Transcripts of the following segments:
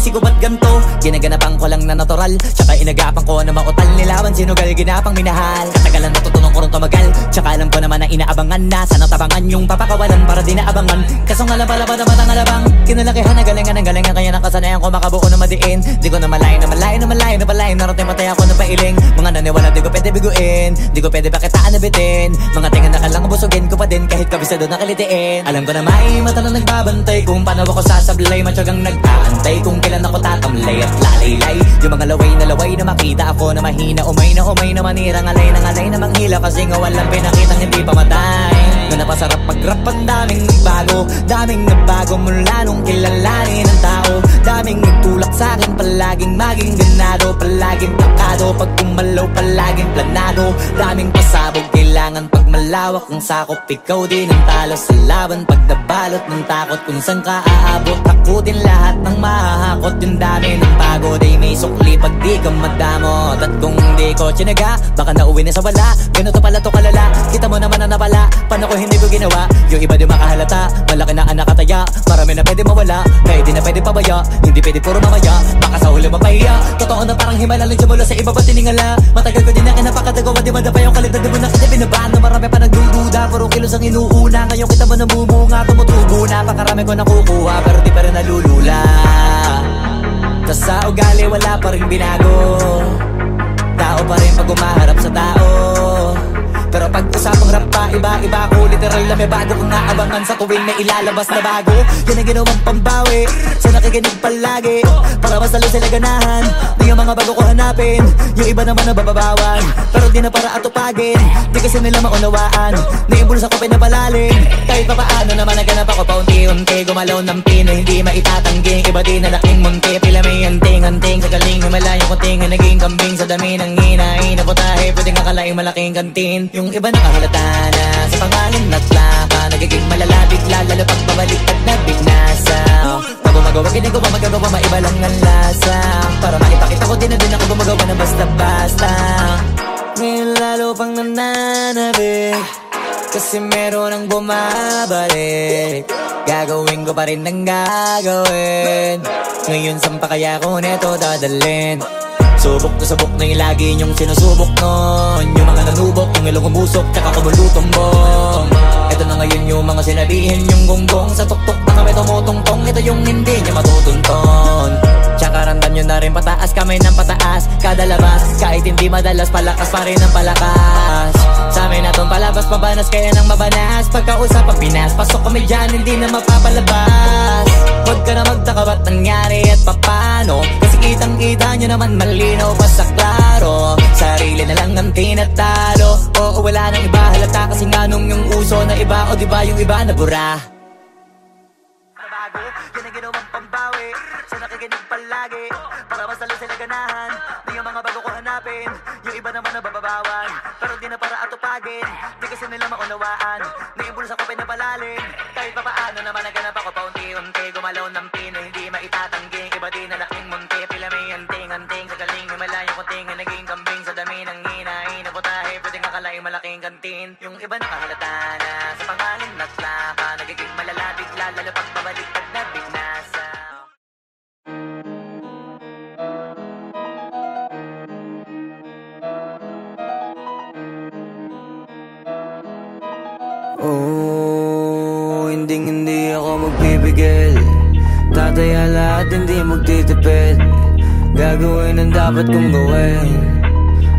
sinisisi ko ba't ganto? Ginaganapan ko lang na natural, tsaka inagapan ko na mautal nilaban. Sinugal ginapang minahal, katagalan natutunan ko rin tumagal. Tsaka alam ko naman na inaabangan na sana tabangan yung papakawalan para di naabangan. Kaso nga lang pala ba naman ang alabang kinalakihan na galingan kaya nakasanayan ko makabuo na madiin. Di ko na malayo na malayo na malayo na palayo. Narating matay ako na pailing. Mga naniwala di ko pwede biguin, di ko pwede bakitaan na bitin. Mga tingan na kalang busugin ko pa din kahit kabisado na kalitiin. Alam ko na may mata na nagbabantay kung paano ako sasablay. Matyagang nag-aantay kung kailan ako tatamlay at lalaylay. Yung mga laway na makita ako na mahina. Umay na manirang alay na manghila. Kasi nga walang pinakitang hindi pa matay. Na napasarap mag-rap ang daming nagbago mula nung kilalanin ang tao. Daming nagtulak sa'kin palaging maging ganado. Palaging plakado pag kumalaw palaging planado. Daming pasabog kailangan pag malawak ang sakop. Ikaw din ang talo sa laban pag nabalot ng takot. Kung saan ka aabot takutin lahat ng mahahakot. Yung dami ng pagod ay may sukli pag di ka madamot. At kung di ko tsinaga baka nauwi na sa wala. Ganito pala to kalala, kita mo naman na napala. Paano ko hindi ko ginawa, yung iba di makahalata. Malaki na anak kataya, marami na pwede mawala. Kaya di na pwede pabaya, hindi pwede puro mamaya. Baka sa huli mapahiya, totoo na parang himala lang simula sa iba ba tiningala. Matagal ko din na kinapakatagawa, di madapa yung kalidad. Di mo na kita binabaan na marami pa nagdududa. Puro kilos ang inuuna, ngayon kita mo namumunga. Tumutubo na, pakarami ko nakukuha pero di pa rin nalulula. Tas sa ugali wala pa rin binago. Tao pa rin pag umaharap sa tao. Pero pag usapang rap pa, iba ko. Literal na may bago kong naabangan sa tuwing may ilalabas na bago. Yan ang ginawang pambawi sa nakikinig palagi para mas lalo sila ganahan. Di yung mga bago ko hanapin, yung iba naman nababawan. Pero di na para atupagin, di kasi nila maunawaan. Naimbulsa ko pinapalalim, kahit pa paano naman naganap ako paunti-unti. Gumalaw ng pino, hindi maitatanggi. Iba di na laking munti, pila may anting-anting. Sa galing himalayang kunting na naging kambing. Sa dami ng hinahin na putahe, pwedeng akalaing malaking kantin. Yung iba nakahalata na sa pangalan at plaka. Nagiging malalapit lalo pag babaliktad na bignasa. Pag gumagawa ginagawa magagawa maiba lang ang lasa. Para maipakita ko din na din ako gumagawa na basta-basta. Ngayon lalo pang nananabik kasi meron ang bumabalik. Gagawin ko pa rin ang gagawin. Ngayon saan pa kaya ko neto dadalhin? Subok na yung lagi niyong sinusubok nun. Yung mga nanubok, yung ilong umusok, tsaka kumulutumbong. Ito na ngayon yung mga sinabihin yung gonggong. Sa tuktok na kami tumutungtong, ito yung hindi niya matutunton. Tsaka ramdam nyo na rin pataas, kamay ng pataas. Kada labas, kahit hindi madalas, palakas pa rin ang palakas. Sa amin na tong palabas, pabanas kaya nang mabanas. Pagkausap ang Pinas, pasok kami dyan, hindi na mapapalabas. Huwag ka na magtaka ba't nangyari at papano. Kasi kitang-kita nyo naman malinaw pa sa klaro. Sarili na lang ang tinatalo. Oo, wala nang iba halata kasi nga nung yung uso na iba. O diba yung iba na bura. Nabago, yan ang ginawang pambawi sa nakikinig palagi para mas lalo sila ganahan. Di yung mga bago ko hanapin, yung iba naman nababawan. Pero di na para atupagin, di kasi nila maunawaan. Naimbulsa ko pinapalalim, kahit pa paano naman naganap ako paunti-unti. Gumalaw ng pino, hindi maitatanggi. Iba di na laking munti, pila may anting-anting. Sa galing himalayang kunting na naging kambing. Sa dami ng hinahin na putahe, pwedeng akalaing malaking kantin. Yung iba nakahalata na sa pangalan at plaka. Nagiging malalapit lalo pag babaliktad na bignasa. Oh, hindi ako magpipigil. Tataya lahat, hindi magtitipid. Gagawin ang dapat kong gawin.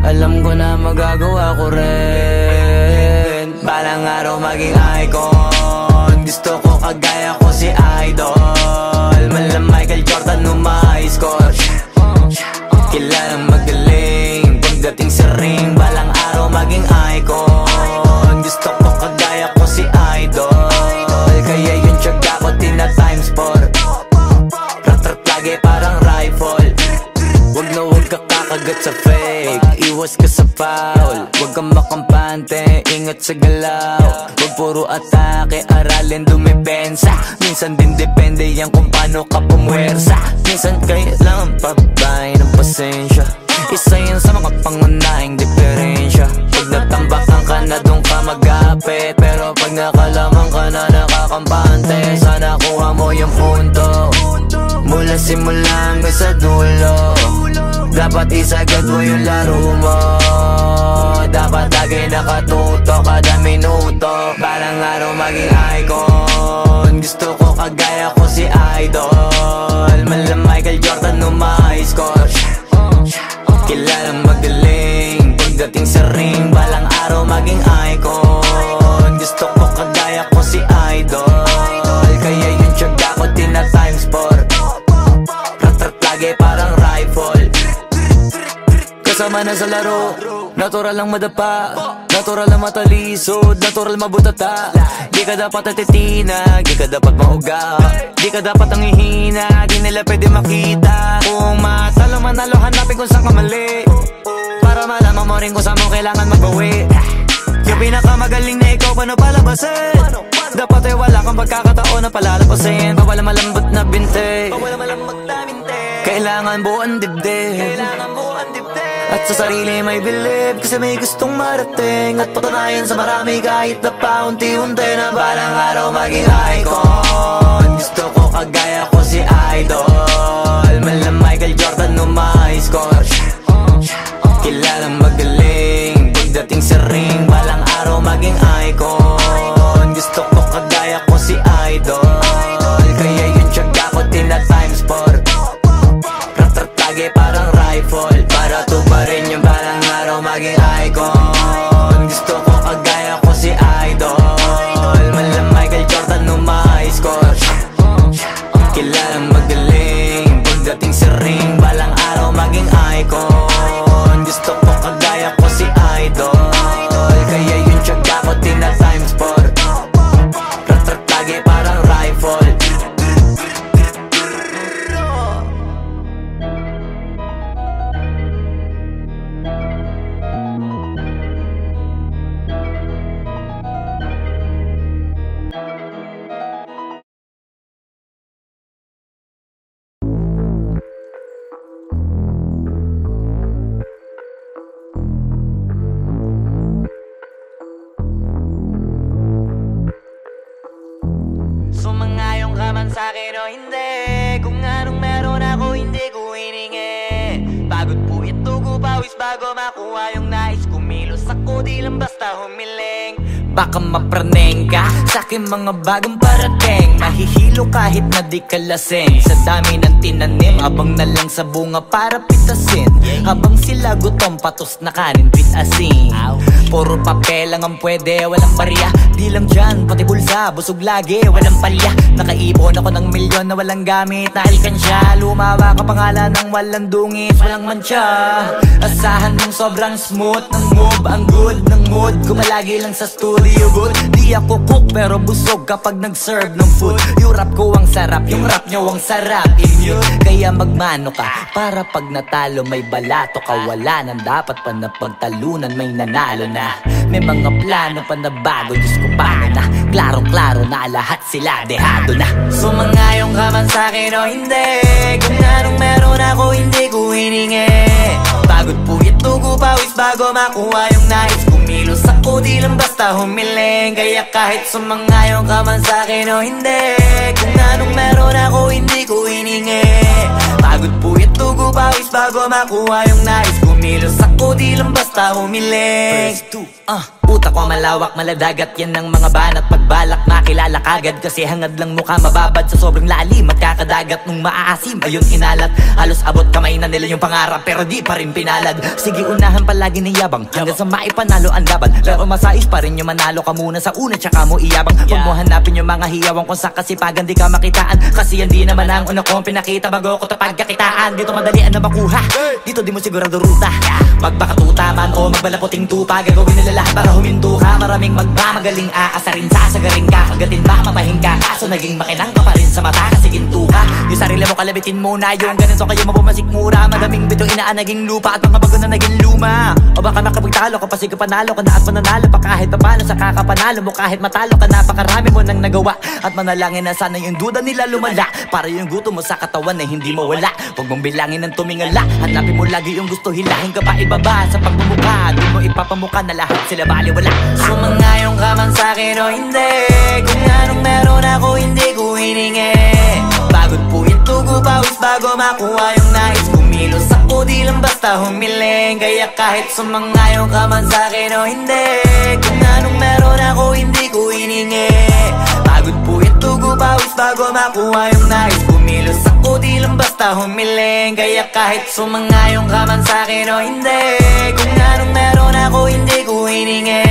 Alam ko na magagawa ko rin. Balang araw maging icon. Gusto ko kagaya ko si Idol. Mala Michael Jordan nung ma-high score. Kilalang magaling pagdating sa ring. Balang araw maging icon. Gusto ko kagaya ko si Idol. Kaya yung tiyaga ko tina times 4. Rat-rat lagi parang rifle. Wag na wag ka kakagat sa fake. Iwas ka sa foul. Wag kang makampante, ingat sa galaw. Wag puro atake, aralin dumipensa. Minsan din depende yan kung paano ka pumwersa. Minsan kailangan pabay ng pasensya. Isa yan sa mga pangunahing diferensya. Pag natambakan ka na doon ka mag-apit. Pero pag nakalaman ka na nakakampante, sana kuha mo yung punto. mula simula hanggang sa dulo. Dapat isagad mo yung laro mo, dapat lagi nakatuto kada minuto. Balang araw maging icon, gusto ko kagaya ko si Idol. Mala Michael Jordan no may score, kilalang magaling pagdating sa ring. Balang araw maging icon, gusto ko kagaya ko si Idol. Kaya yung tiyaga ko tina times 4, rat-rat lagi parang rifle. Kasama na sa laro, natural lang madapa, natural lang matalisod, natural mabutata. Di ka dapat natitinag, di ka dapat mauga, di ka dapat ang ihina, di nila pwede makita. Kung matalo manalo, hanapin kung saan ka mali, para malaman mo rin kung saan mo kailangan magbawi. Yung pinakamagaling na ikaw, paano palabasin? Dapat ay wala kang pagkakataon na palalapasin. Bawal malambot na binte, kailangan buuan dibdib, at sa sarili may believe, kasi may gustong marating at patunayan sa marami kahit na paunti-unti. Na balang araw maging icon, gusto ko kagaya ko si Idol. Mala Michael Jordan no may score, kilalang magaling pagdating sa ring. Balang araw maging icon, gusto ko kagaya ko si Idol. Kaya yung tiyaga ko tina times 4, rat-rat lagi parang rifle, para tuparin yung balang araw maging icon. Gusto ko kagaya ko si Idol. Mala Michael Jordan no may score, kilalang magaling pagdating sa ring. Balang araw maging icon, gusto ko kagaya ko si Idol. Kaya yung tiyaga ko tina times 4, rat-rat lagi parang rifle. Sumangayong ka man sa'kin o hindi, kung anong meron ako hindi ko hiningi. Pagod po ito ko pawis bago makuha yung nais. Kumilos ako di lang basta humiling. Baka mapraneng ka sa'kin mga bagong parating, mahihilo kahit na di ka lasing. Sa dami ng tinanim, abang na lang sa bunga para pitasin. Habang sila gutom, patos na kanin pitasin. Puro papel lang ang pwede, walang barya. Di lang dyan, pati bulsa, busog lagi, walang palya. Nakaipon ako ng milyon na walang gamit na alkansya. Lumawa ka pangalan ng walang dungis, walang mancha. Asahan mong sobrang smooth ng move, ang good ng mood. Kumalagi lang sa studio booth. Di ako cook pero busog kapag nag-serve ng food. Yung rap ko ang sarap, yung rap nyo ang sarap. Kaya magmano ka, para pag natalo may balato ka. Wala nang dapat pa na pagtalunan, may nanalo na. May mga plano pa na bago, Diyos ko paano na. Klarong-klaro na lahat sila dehado na. Sumangayong ka man sa'kin o hindi, kung anong meron ako hindi ko hiningi. Pagod po ito ko pawis bago makuha yung nais. Kumilos ako di lang basta humiling. Kaya kahit sumangayong ka man sa'kin o hindi, kung anong meron ako hindi ko hiningi. Pagod po ito ko pawis bago makuha yung nais. Kumilos ako di lang basta humiling. Utak ko malawak, maladagat yan ng mga banat. Pagbalak makilala kagad, kasi hangad lang mukha mababad sa sobrang lalim. At kakadagat nung maaasim, ayun inalat. Halos abot kamay na nila yung pangarap, pero di pa rin pinalad. Sige unahan palagi ng yabang, hanggang sa maipanalo ang laban. Pero masais pa rin yung manalo ka muna sa una, tsaka mo iyabang. Huwag mo hanapin yung mga hiyawang kung sa kasipagan di ka makitaan. Kasi yan di naman ang una kong pinakita bago ko tapagkakitaan. Dito madalian na makuha, dito di mo sigurado ruta. Magbakatuta man o magbalaputing tupa, gagawin nila lahat para huminto ka. Maraming magmamagaling aasarin, sasagaring ka. Kagatin ba mapahing ka, kaso naging makinang ka pa rin sa mata kasi ginto ka. Yung sarili mo kalabitin muna, yung ganito kayo mapumasik mura. Madaming bito inaan naging lupa at mga bago na naging luma. O baka makapagtalo ka pa, sige panalo ka na at mananalo pa kahit papano sa kakapanalo mo. Kahit matalo ka, napakarami mo nang nagawa. At manalangin na sana yung duda nila lumala, para yung gutom mo sa katawan na hindi mo wala. Huwag mong bilangin ng tumingala, hanapin mo lagi yung gusto, hilahin ka pa ibaba. Sa pagmumukha, di mo ipapamukha na lahat sila baliwala. Sumangayong ka man sa'kin o hindi, kung anong meron ako hindi ko hiningi. Pagod po ito tugo pawis bago makuha yung nais. Kumilos ako di lang basta humiling, kaya kahit sumangayon ka man sa'kin o hindi, kung anong meron ako hindi ko hiningi. Pagod puyat tugo pawis bago makuha yung nais. Kumilos ako di lang basta humiling, kaya kahit sumangayon ka man sa'kin o hindi, kung anong meron ako hindi ko hiningi.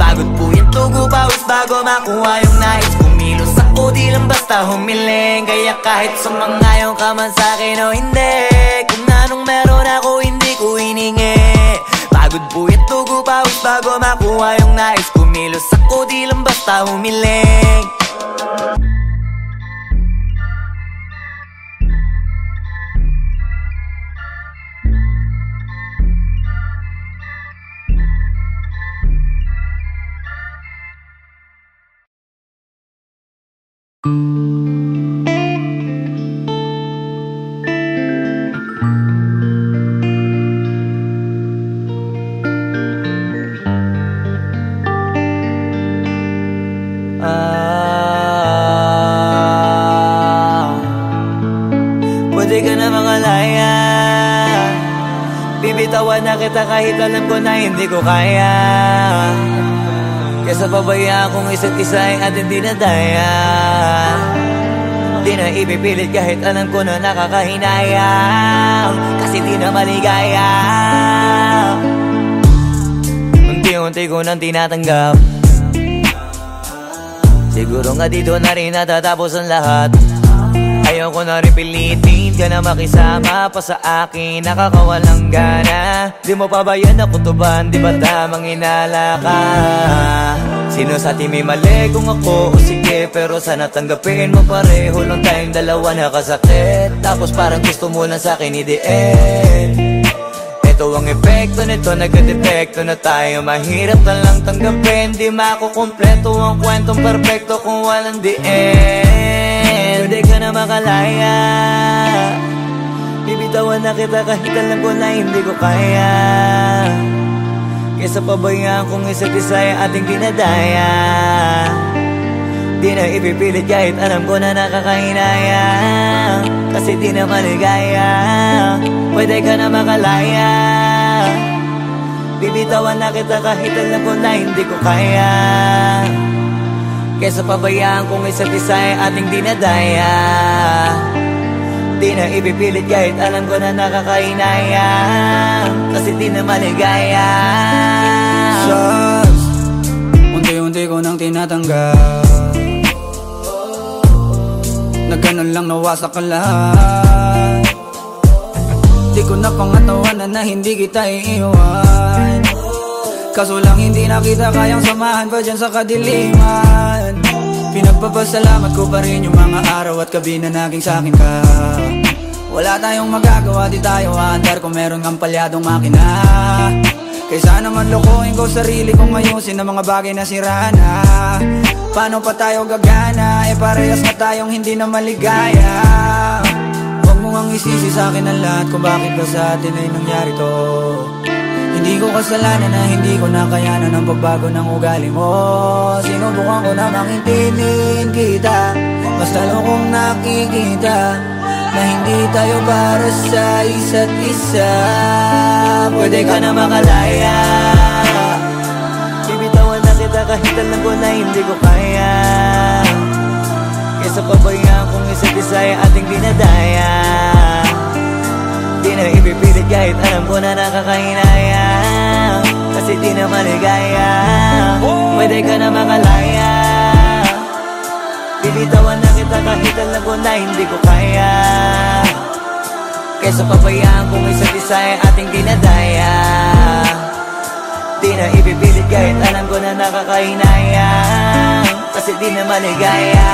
Pagod puyat tugo pawis bago makuha yung nais. Kumilos ako di lang basta humiling, kaya kahit sumangayon ka man sa'kin o hindi, kung anong meron ako hindi ko hiningi. Pagod puyat tugo pawis bago makuha yung nais. Kumilos ako di lang basta humiling. Pwede ka na mangalaya, bibitawan na kita kahit alam ko na hindi ko kaya. Kesa pabayaan kung isa't isa ay ating dinadaya. Di na ipipilit kahit alam ko na nakakahinayang, kasi di na maligaya. Unti-unti ko nang tinatanggap, siguro nga dito na rin natatapos ang lahat. Ayoko na rin pilitin ka na makisama pa sa akin, nakakawalang gana. Di mo pa ba yan nakutuban, di ba tamang inala ka? Sino sa atin may mali kung ako o sige, pero sana tanggapin mo pareho lang tayong dalawa nakasakit. Tapos parang gusto mo lang sa'kin i-end. Ito ang epekto nito, nagka-depekto na tayo. Mahirap na lang tanggapin, di makukumpleto ang kwentong perfecto kung walang the end. Pwede ka na makalaya, bibitawan na kita kahit alam ko na hindi ko kaya. Kesa pabayaan kung isa't isa ay ating dinadaya. Di na ipipilit kahit alam ko na nakakahinayang, kasi di na maligaya. Pwede ka na makalaya, bibitawan na kita kahit alam ko na hindi ko kaya. Kesa pabayaan kung isa't isa ay ating dinadaya. Di na ipipilit kahit alam ko na nakakahinayang, kasi di na maligaya. Shots, unti-unti ko nang tinatanggap, na ganun lang nawasak ka lahat. Di ko na pangatawanan na hindi kita iiwan, kaso lang hindi na kita kayang samahan pa dyan sa kadiliman. Pinagpapasalamat ko pa rin yung mga araw at gabi na naging sa'kin ka. Wala tayong magagawa, di tayo aandar kung meron kang palyadong makina. Kaysa naman lokohin ko sarili kong ayusin ang mga bagay na sira na. Paano pa tayo gagana, parehas na tayong hindi na maligaya. Huwag mo ngang isisi sa'kin ang lahat kung bakit ba sa atin ay nangyari to. Hindi ko kasalanan na hindi ko nakayanan ang pagbago ng ugali mo. Sinubukan ko na makintindihin kita, mas lalo kong nakikita na hindi tayo para sa isa't isa. Pwede ka na makalaya, bibitawan na kita kahit alam ko na hindi ko kaya. Kesa pabayaan kung isa't isa ay ating dinadaya. Di na ipipilit kahit alam ko na nakakahinayang, kasi di na maligaya. Pwede ka na makalaya, bibitawan na kita kahit alam ko na hindi ko kaya. Kesa pabayaan kung isa't isa ay ating dinadaya. Di na ipipilit kahit alam ko na nakakahinayang, kasi di na maligaya.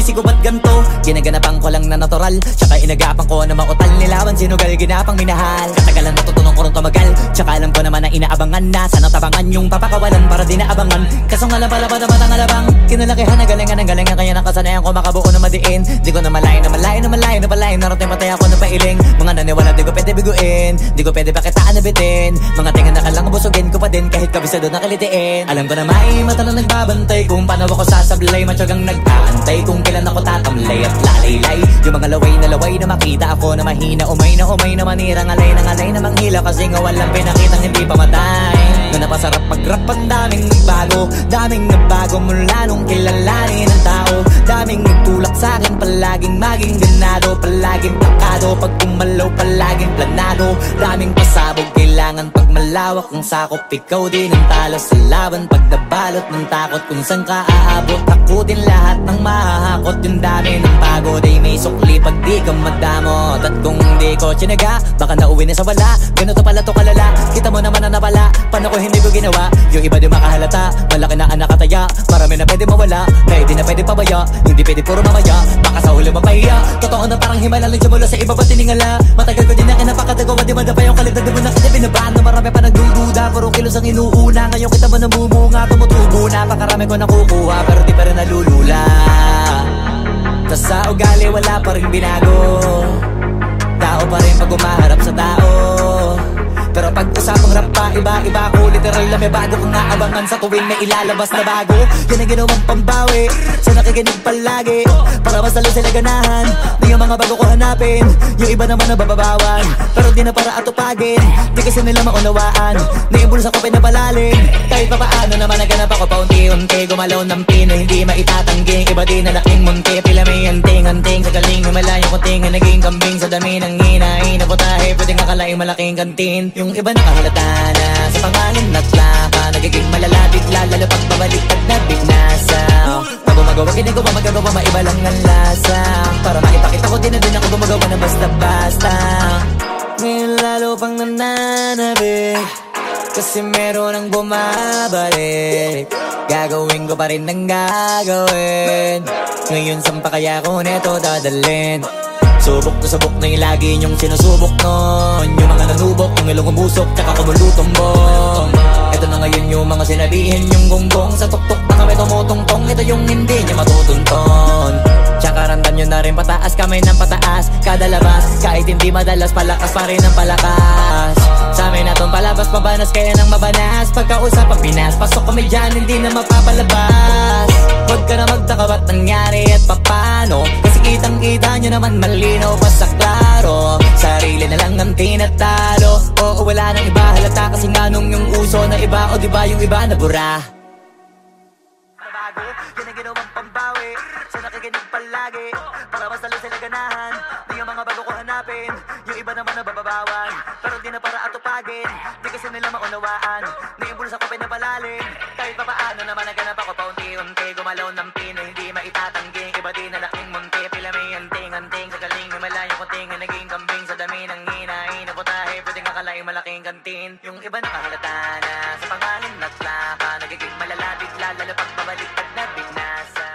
isip ko ba't ganto? Ginaganapan ko lang na natural, tsaka inagapan ko na mautal. Nilawan sinugal, ginapang minahal. Katagalan natutunan ko rin tumagal, tsaka alam ko naman na inaabangan na. Sana tabangan yung papakawalan para di naabangan. Kaso nga lang pala ba naman ang alabang kinalakihan na galingan ng galingan, kaya nakasanayan ko makabuo na madiin. Di ko na malayo na malayo na malayo na malayo. Narating patay ako ng pailing. Mga naniwala di ko pwede biguin, di ko pwede pakitaan na bitin. Mga tinga na kalang busugin ko pa din kahit kabisado na kalitiin. Alam ko na may mata na nagbabantay kung paano ako sasablay. Matyagang nag-aantay kung kailan ako tatamlay at lalaylay. Yung mga laway na makita ako na mahina. Umay na manirang alay na manghila. Kasi nga walang pinakitang hindi pamatay. Na napasarap mag-rap ang daming nagbago mula nung kilalanin ang tao. Daming nagtulak sa'kin, palaging maging ganado, palaging plakado. Pag kumalaw, palaging planado. Daming pasabog, kailangan pag malawak ang sakop. Ikaw din ang talo sa laban, pag nabalot ng takot. Kung saan ka aabot, takutin lahat ng mahahakot. Yung dami ng pagod ay may sukli pag di ka madamot. At kung hindi ko tsinaga, baka nauwi na sa wala. Ganito pala to kalala, kita mo naman na napala. Paano ko hindi ko ginawa, yung iba di makahalata. Malaki na anak kataya, marami na pwede mawala. Kaya di na pwede pabaya, hindi pwede puro mamaya. Baka sa huli mapahiya, totoo na parang himala lang mula sa iba ba tiningala. Matagal ko din na kinapakatagawa, di madapa yung kalidad. Di mo na kita binabahan na marami pa nagdududa. Puro kilos ang inuuna, ngayon kita mo namumunga. Tumutubo na, pakarami ko nakukuha, pero di pa rin nalulula. Tas sa ugali wala pa rin binago, tao pa rin pag umaharap sa tao. Pero pag usapang rap pa, iba ko. Literal na may bago kong naabangan sa tuwing may ilalabas na bago. Yan ang ginawang pambawi sa nakikinig palagi, para mas lalo sila ganahan. Di yung mga bago ko hanapin, yung iba naman nababawan. Pero di na para atupagin, di kasi nila maunawaan. Naimbulsa ko pinapalalim, kahit pa paano naman naganap ako paunti-unti. Gumalaw ng pino, hindi maitatanggi. Iba din na laking munti, pila may anting-anting. Sa galing humalayong kunting, naging kambing sa dami ng hinahin. Naputahe, pwedeng akalaing malaking kantin. Yung iba nakahalata na sa pangalan at laka, nagiging malala bigla, lalo pag babalik at nabignasa. Pag gumagawa, ginagawa, magagawa, maiba lang ang lasa. Para maipakita ko din na din ako gumagawa na basta-basta. Ngayon lalo pang nananabik, kasi meron ang bumabalik. Gagawin ko pa rin ang gagawin. Ngayon saan pa kaya ko neto dadalhin? Subok to subok na yung lagi niyong sinusubok nun. Yung mga nanubok, yung ilong umusok, tsaka kumulutong bong. Ito na ngayon yung mga sinabihin yung gonggong. Sa tuktok na kami tumutungtong, ito yung hindi niya matutunton. Tsaka randam nyo na rin pataas, kamay ng pataas. Kada labas, kahit hindi madalas, palakas pa rin ang palakas. Sa amin na tong palabas, mabanas kaya nang mabanas. Pagkausap ang Pinas, pasok kami dyan, hindi na mapapalabas. Huwag ka na magtaka ba't nangyari at papano, kasi kitang-kita nyo naman malinaw pa sa klaro. Sarili na lang ang tinatalo, oo wala nang iba halata. Kasi nga nung yung uso na iba, o diba yung iba na bura. Nabago, yan ang ginawang pambawi sa nakikinig palagi, para mas lalo sila ganahan. Di yung mga bago ko hanapin, yung iba naman nababawan. Pero di na para atupagin, di kasi nila maunawaan. Naimbulsa ko pinapalalim, kahit pa paano naman naganap ako paunti-unti. Gumalaw ng pino, hindi maitatanggi. Iba din na laking munti, pila may anting-anting. Sa galing humalayong kunting, naging kambing sa dami ng hinahin. Naputahe, pwedeng akalaing malaking kantin. Yung iba nakahalata na sa pangalan at laka, nagiging malala bigla, lalo pag babalik at nabignasa.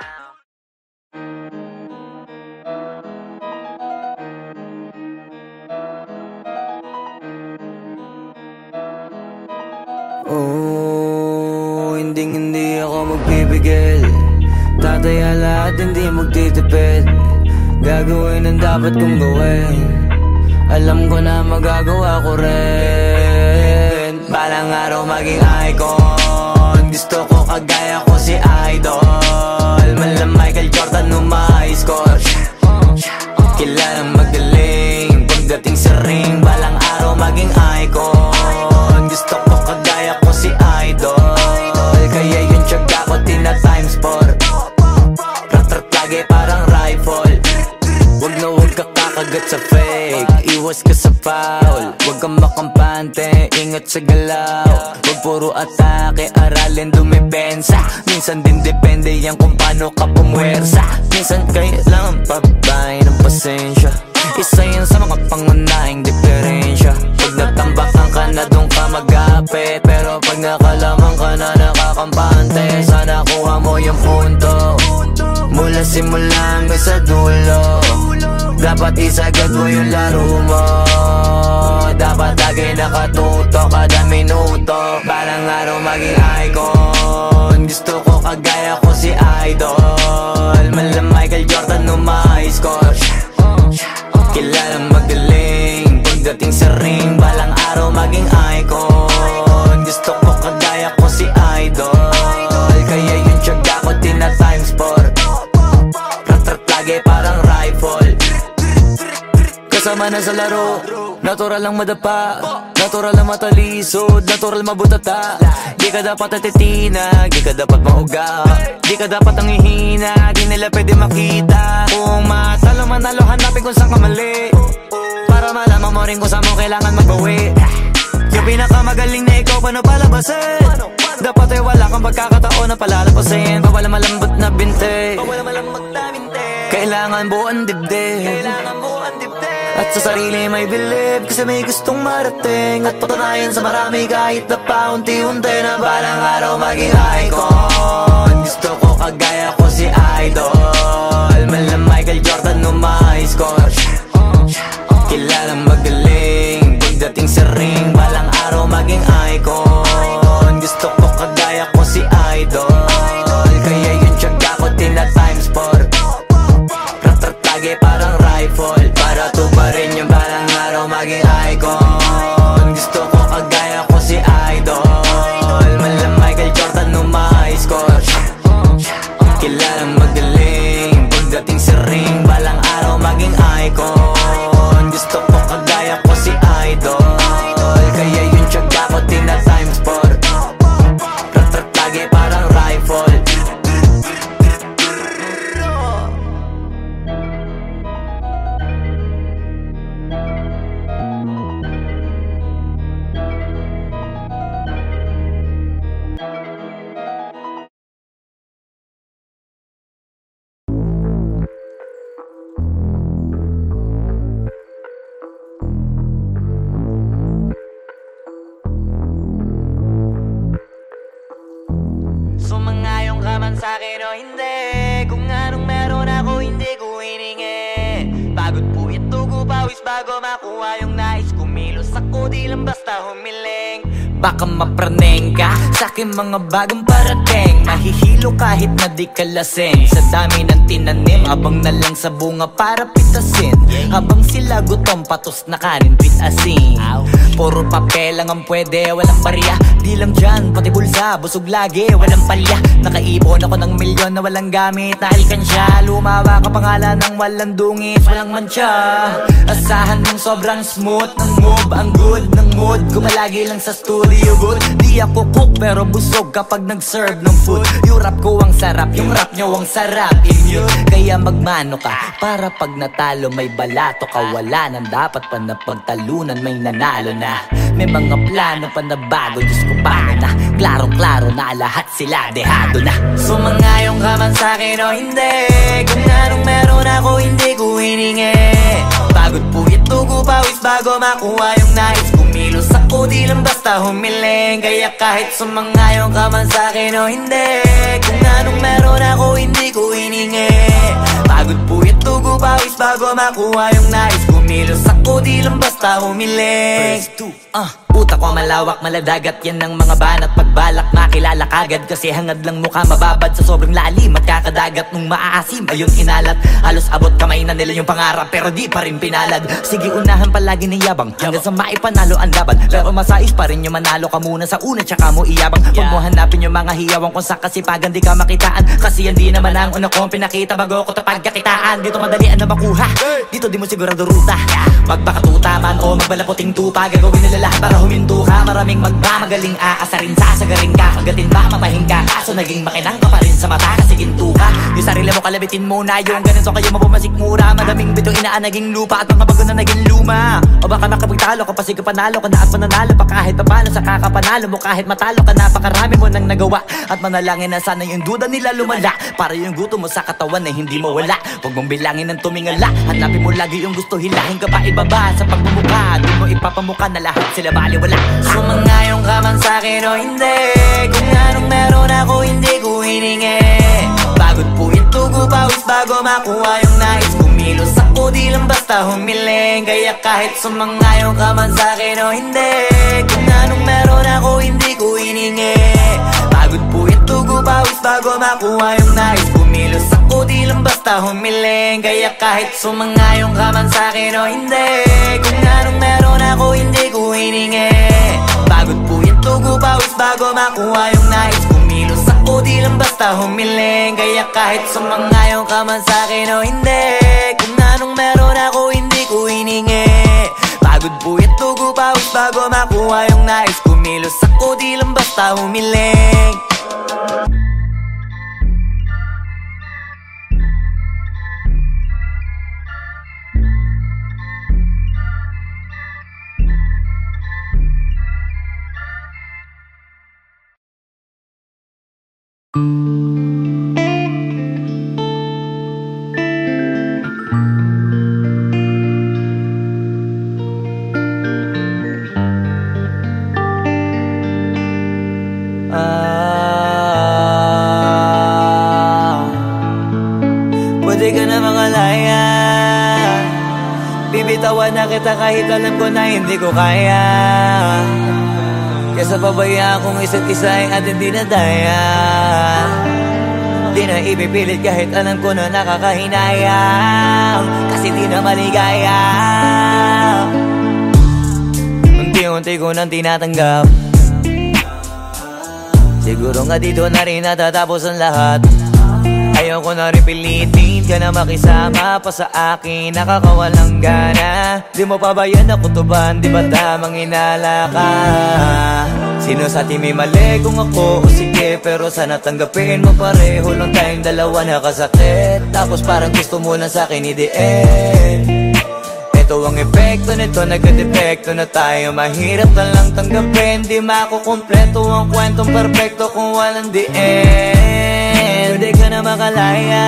Oh, hindi ako magpipigil. Tataya lahat, hindi magtitipid. Gagawin ang dapat kong gawin. Alam ko na magagawa ko rin. Balang araw maging icon. Gusto ko kagaya ko si Idol. Malam Michael Jordan score. Kilalang magaling pagdating sa ring. Balang araw maging icon. Gusto ko kagaya ko si Idol. Kaya yung tiyaga ko tina times 4. Rat-rat lagi parang rifle. Wag na wag ka kakagat sa fake. Iwas ka sa foul. Wag kang makampante, ingat sa galaw. Wag puro atake, aralin dumipensa. Minsan din depende yan kung paano ka pumwersa. Minsan kailangan pabay ng pasensya. Isa yan sa mga pangunahing diferensya. Pag nagtambakan ka na doon ka mag-apit, pero pag nakalaman ka na nakakampante, sana kuha mo yung punto mula simula hanggang sa dulo. Dapat isagad mo yung laro mo, dapat lagi nakatuto kada minuto. Parang araw maging icon, gusto ko kagaya ko si Idol. Mala Michael Jordan nung high score, kilalang magaling pagdating sa ring. Balang araw maging icon, gusto ko kagaya ko si Idol. Kaya yung tiyaga ko tina-times 4, rat-rat lagi parang rifle. Kasama na sa laro, natural lang madapa, natural lang matalisod, natural mabutata. Di ka dapat atitinag, di ka dapat mauga, di ka dapat ang ihina, di nila pwede makita. Kung matalo manalo, hanapin kung saan ka mali, para malaman mo rin kung saan mo kailangan magbawi. Yung pinakamagaling na ikaw, paano palabasin? Dapat ay wala kang pagkakataon na palalapasin. Bawala malambot na binte, kailangan buuan dibdib, at sa sarili may believe, kasi may gustong marating at patunayan sa marami kahit na paunti-unti na balang araw maging icon. Gusto ko kagaya ko si Idol. Mala Michael Jordan nung high score, kilalang magaling pagdating sa ring. Balang araw maging icon, gusto ko kagaya ko si Idol. Kaya yung tiyaga ko tina-times 4, rat-rat lagi parang rifle, para tuparin yung balang araw maging icon. Gusto ko kagaya ko si Idol. Mala Michael Jordan nung high score, kilalang magaling pagdating sa ring. Balang araw maging icon, gusto ko kagaya ko si Idol. Kaya yung tiyaga ko tina-times 4, rat-rat lagi parang rifle. Sumangayong ka man sa'kin o hindi, kung anong meron ako hindi ko hiningi. Pagod po ito ko pawis bago makuha yung nais. Kumilos ako di lang basta humiling. Baka mapraneng ka sa'kin mga bagong parating, mahihilo kahit na di ka lasing. Sa dami ng tinanim, abang na lang sa bunga para pitasin. Habang sila gutom, patos na kanin with asin. Puro papel lang ang pwede, walang barya. Di lang dyan, pati bulsa, busog lagi, walang palya. Nakaipon ako ng milyon na walang gamit na alkansya. Lumawa ka pangalan ng walang dungis, walang mancha. Asahan mong sobrang smooth ng move, ang good ng mood. Gumalagi lang sa studio booth. Di ako cook pero busog kapag nag-serve ng food. Yung rap ko ang sarap, yung rap nyo ang sarap, immune. Kaya magmano ka, para pag natalo may balato ka. Wala nang dapat pa na pagtalunan, may nanalo na. May mga plano pa na bago, Diyos ko paano na. Klarong-klaro na lahat sila, dehado na. Sumangayong ka man sa'kin o hindi, kung anong meron ako hindi ko hiningi. Pagod po ito ko pawis bago makuha yung nais. Kumilos ako di lang basta humiling. Kaya kahit sumangayong ka man sa'kin o hindi, kung anong meron ako hindi ko hiningi. Pagod po ito ko pawis bago makuha yung nais. Kumilos ako di lang basta humiling. Utak ko malawak, maladagat yan ng mga banat. Pagbalak makilala kagad, kasi hangad lang mukha mababad sa sobrang lalim at kakadagat nung maaasim. Ayun inalat, halos abot kamay na nila yung pangarap, pero di pa rin pinalad. Sige unahan palagi ng yabang, hanggang sa maipanalo ang laban. Pero masais pa rin yung manalo ka muna sa una, tsaka mo iyabang. Huwag mo hanapin yung mga hiyawang kung sa kasipagan di ka makitaan. Kasi yan di naman ang una kong pinakita bago ko tapagkakitaan. Dito madalian na makuha, dito di mo sigurado ruta. Magpakatuta man o magbalaputing tupa, gagawin nila lahat para huminto ka. Maraming magmamagaling aasarin, sasagarin ka, kagatin ba, mapahing ka. Kaso kaso naging makinang ka pa rin sa mata kasi ginto ka. Yung sarili mo kalabitin muna, yung ganun so kayo mapumasik mura. Madaming bito inaan naging lupa at mga bago na naging luma. O baka makapagtalo ka pa sige panalo ka na at mananalo pa kahit papano sa kakapanalo mo. Kahit matalo ka napakarami mo nang nagawa at manalangin na sana yung duda nila lumala para yung gutom mo sa katawan na hindi mawala. Huwag mong bilangin ng tumingala, hanapin mo lagi yung gusto, hilahin ka pa ibaba sa pagmumukha. Di mo ipapamuka na lahat sila baliwala. Sumangayon ka man sa'kin o hindi, kung anong meron ako hindi ko hiningi. Pagod po ito pawis bago makuha yung nais. Kumilos ako di lang basta humiling. Kaya kahit sumangayon ka man sa'kin o hindi, kung anong meron ako hindi ko hiningi. Pagod po ito pawis bago makuha yung nais. Kumilos ako di lang basta humiling. Kaya kahit sumangayon ka man sa'kin o hindi, kung anong meron ako hindi ko hiningi. Pagod po ito pawis bago makuha yung nais. Kumilos ako di lang basta humiling. Kaya kahit sumangayon ka man sa'kin o hindi, kung anong meron ako hindi ko hiningi. Pagod po ito pawis bago makuha yung nais. Kumilos ako di lang basta humiling. Pwede ka na makalaya, bibitawan na kita kahit alam ko na hindi ko kaya. Kesa pabaya akong isa't isa ay ating dinadaya. Di na ipipilit kahit alam ko na nakakahinayang, kasi di na maligaya. Unti-unti ko nang tinatanggap, siguro nga dito na rin natatapos ang lahat. Ayoko na rin pilitin ka na makisama pa sa akin, nakakawalang gana. Di mo pa ba yan nakutuban, di ba tamang inala ka? Sino sa atin may mali kung ako o sige, pero sana tanggapin mo pareho lang tayong dalawa nakasakit. Tapos parang gusto mo lang sa akin i-end. Ito ang epekto nito, nagka-depekto na tayo. Mahirap na lang tanggapin, di makukumpleto ang kwentong perfecto kung walang the end. Pwede ka na makalaya,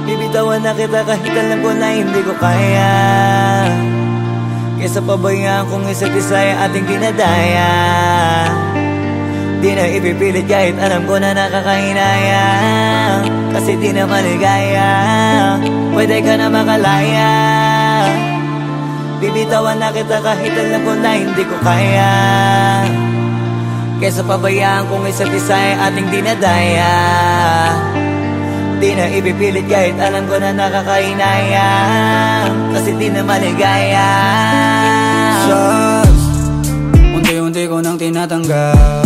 bibitawan na kita kahit alam ko na hindi ko kaya. Kesa pabayaan kung isa't isa ay ating dinadaya. Di na ipipilit kahit alam ko na nakakahinaya, kasi di na maligaya. Pwede ka na makalaya, bibitawan na kita kahit alam ko na hindi ko kaya. Kesa pabayaan kung isa't isa ay ating dinadaya. Di na ipipilit kahit alam ko na nakakahinaya, kasi di na maligaya. Shucks, unti-unti ko nang tinatanggap,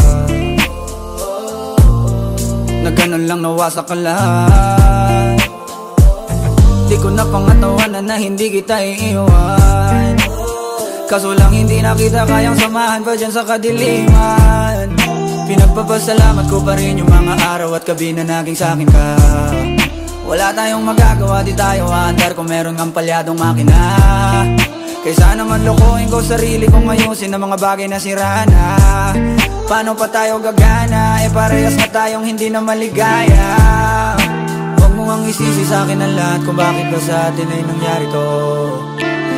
na ganun lang nawasak ka lahat. Di ko na pangatawanan na hindi kita iiwan, kaso lang hindi na kita kayang samahan pa dyan sa kadiliman. Pinagpapasalamat ko pa rin yung mga araw at gabi na naging sa'kin ka. Wala tayong magagawa, di tayo aandar kung meron kang palyadong makina. Kaysa naman lokohin ko sarili kong ayusin ang mga bagay na sira na. Paano pa tayo gagana, parehas na tayong hindi na maligaya. Huwag mo ang isisi sa'kin ang lahat kung bakit ba sa atin ay nangyari to.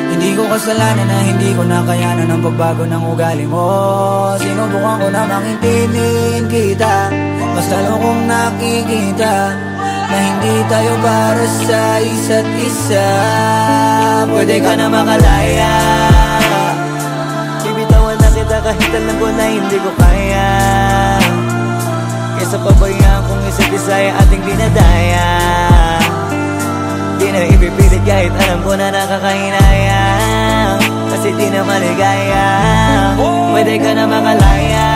Hindi ko kasalanan na hindi ko nakayanan ang pagbago ng ugali mo. Sinubukan ko na maintindihin kita, mas lalo kong nakikita na hindi tayo para sa isa't isa. Pwede ka na makalaya, bibitawan na kita kahit alam ko na hindi ko kaya. Kesa pabayaan kung isa't isa ay ating dinadaya. Di na ipipilit kahit alam ko na nakakahinaya, kasi di na maligaya. Pwede ka na makalaya,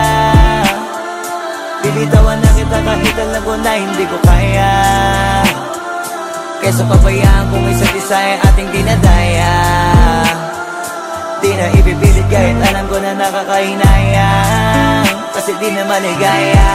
bibitawan na kita kahit alam ko na hindi ko kaya. Kesa pabayaan kung isa't isa ay ating dinadaya. Di na ipipilit kahit alam ko na nakakahinaya, kasi di na maligaya.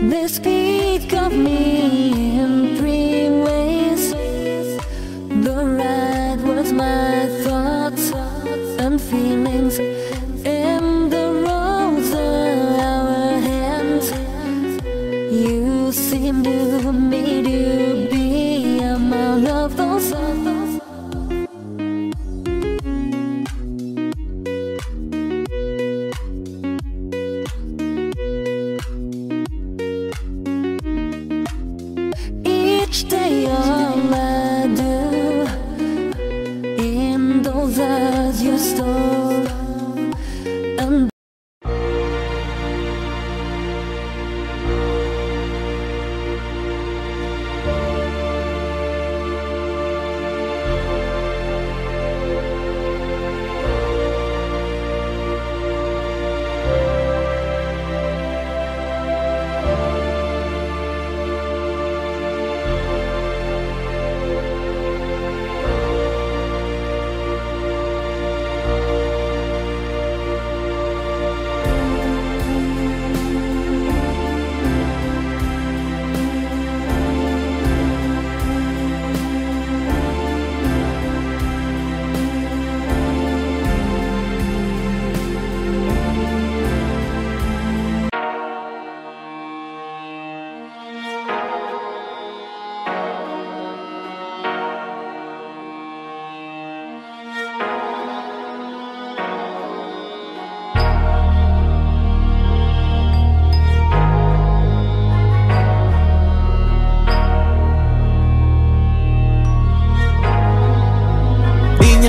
They speak of me in three ways. The right words, my thoughts and feelings, and the roads are our hands. You seem to me to be among of those. Each day all I do in those eyes you stole, and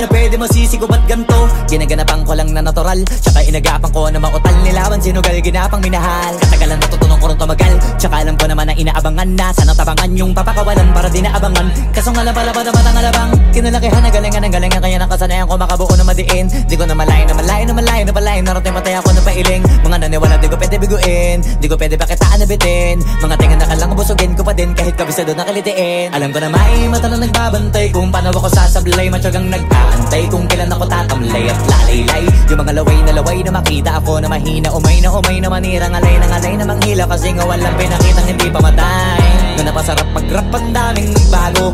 Pwede masisigo ba't ganto? Ginaganapan ko lang na natural, tsaka inagapan ko na mautal nilaban, sinugal ginapang minahal. Katagalan natutunan ko rin tumagal, tsaka alam ko naman na inaabangan na sana tabangan yung papakawalan para di naabangan. Kaso nga lang pala ba naman ang alabang kinalakihan na galingan ng galingan, kaya nakasanayan ko makabuo na madiin. Di ko na malayo na palayo narating matay ako na pailing. Mga naniwala di ko pwede biguin, di ko pwede pakitaan na bitin. Mga tingan na kalang busugin ko pa din kahit kabisado na kalitiin. Alam ko na may mata na nagbabantay kung paano ako sasablay, matyagang nag-aantay kung kailan ako tatamlay at lalaylay. Yung mga laway na makita ako na mahina, umay na manirang alay na manghila, kasi nga walang pinakitang hindi pamatay. Na napasarap pag-rap ang daming bago.